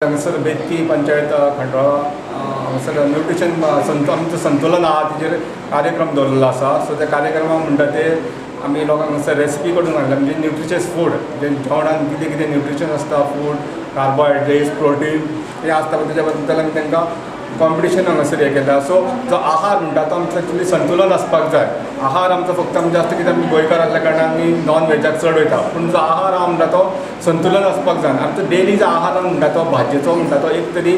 हांगासर बेतकी पंचायत खंडोळा हांगासर न्यूट्रिशन आमचो संतुलन आहा तेजेर कार्यक्रम दवरलेलो आसा. सो त्या कार्यक्रमाक म्हणटा ते आमी लोकांक हांगासर रेसिपी करून हाडला, म्हणजे न्यूट्रिशियस फूड, म्हणजे जेवणान कितें कितें न्यूट्रिशन आसता, फूड कार्बोहायड्रेट्स प्रोटीन हे आसता, तेज्या बद्दल आमी तांकां कॉम्पिटिशन हांगासर हें केला. सो जो आहार म्हणटा तो आमचो एक्चुली संतुलन आसपाक जाय. आहार आमचो फक्त आमी जास्त कितें आमी गोंयकार आसल्या कारणान आमी नॉन वेजाक चड वयता, पूण जो आहार आहा म्हणटा तो संतुलन आसपाक जाय. आमचो डेली जो आहार म्हणटा तो भाजयेचो म्हणटा तो एक तरी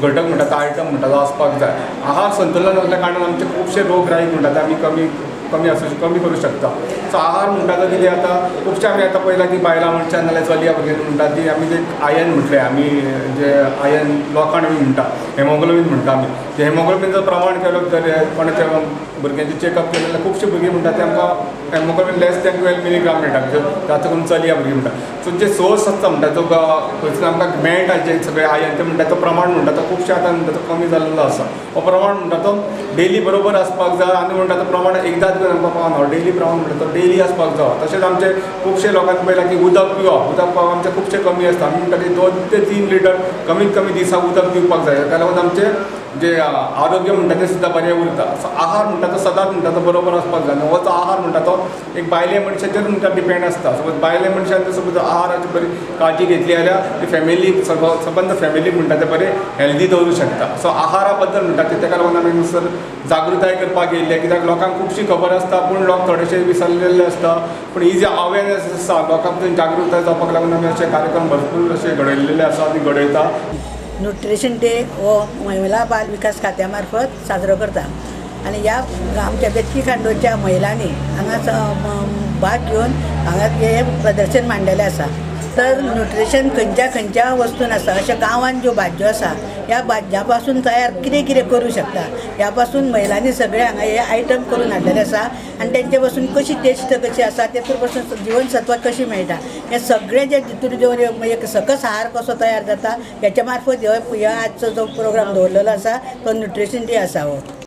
घटक म्हणटा तो आयटम म्हणटा तो आसपाक जाय. आहार संतुलन आसल्या कारणान आमचे खुबशे रोगराई म्हणटा ते आमी कमी करूं शकता. सो आहार म्हणटा तो कितें आतां खुबशे आमी आतां पळयलां की बायलां मनशां नाल्यार चलयां भुरगीं म्हणटा ती आमी जे आयन म्हटलें, आमी जे आयन लोकांड आमी म्हणटा हेमोग्लोबीन म्हणटा आमी, ते हेमोग्लोबीनचो प्रमाण केलो जर कोणाच्या भुरग्यांचे चॅकअप केलें जाल्यार खुबशे भुरगीं म्हणटा ते आमकां हेमोग्लोबीन लेस दॅन 12 मिलीग्राम मेळटा, जाचो करून चलयां भुरगीं म्हणटा. सो जे सोर्स आसता म्हणटा तो खंयसून आमकां मेळटा जे सगळे आयन ते म्हणटा तो प्रमाण म्हणटा तो खुबशे आतां म्हणटा तो कमी जाल्लो आसा. हो प्रमाण म्हणटा तो डेली बरोबर आसपाक जाय. आनी म्हणटा तो प्रमाण एकदांच घेवन आमकां पावना, डेली प्रमाण म्हणटा तो डेली आसपाक जाय. तशेंच आमचे खुबशे लोकांक पळयलां की उदक पिवप आमचे खुबशे कमी आसता. आमी म्हणटा की 2 ते 3 लिटर कमीत कमी दिसाक उदक पिवपाक जाय. ताका लागून आमचे जे आरोग्य म्हणटा तें सुद्दां बरें उरता. सो आहार म्हणटा तो सदांच म्हणटा तो बरोबर आसपाक जाय. हो जो आहार म्हणटा तो एक बायले मनशाचेर म्हणटा डिपेंड आसता. सपोज बायले मनशान जर सपोज आहाराची बरी काळजी घेतली जाल्यार ती फॅमिली सबंद फॅमिलीक म्हणटा ते बरें हेल्दी दवरूं शकता. सो आहारा बद्दल म्हणटा ते ताका लागून आमी सर जागृताय करपाक येयल्ले, कित्याक लोकांक खुबशी खबर आसता पूण लोक थोडेशे विसरलेले आसता. पूण ही जी अवेरनस आसा लोकांक जागृताय जावपाक लागून आमी अशे कार्यक्रम भरपूर अशे घडयल्लेले आसा आनी घडयता. न्यूट्रिशन डे हो महिला बाल विकास खात्यामार्फत साजरो करता आणि या आमच्या बेतकी खांडोळच्या महिलांनी हांगा भाग घेवन हांगा हे प्रदर्शन मांडलेलें आसा. तर न्यूट्रिशन खंयच्या वस्तून आसा, अशा गांवांत ज्यो भाज्यो आसा ह्या भाज्या पासून तयार कितें करूं शकता ह्या पासून महिलांनी सगळे हांगा हे आयटम करून हाडलेले आसा. आनी तेंचे पासून कशी टेस्ट कशी आसा, तेतूर पासून जीवनसत्वां कशी मेळटा, हे सगळे जे भितर जेवन एक सकस आहार कसो तयार जाता हेच्या मार्फत ह्यो आजचो जो प्रोग्राम दवरलेलो आसा तो न्यूट्रिशन डे आसा. हो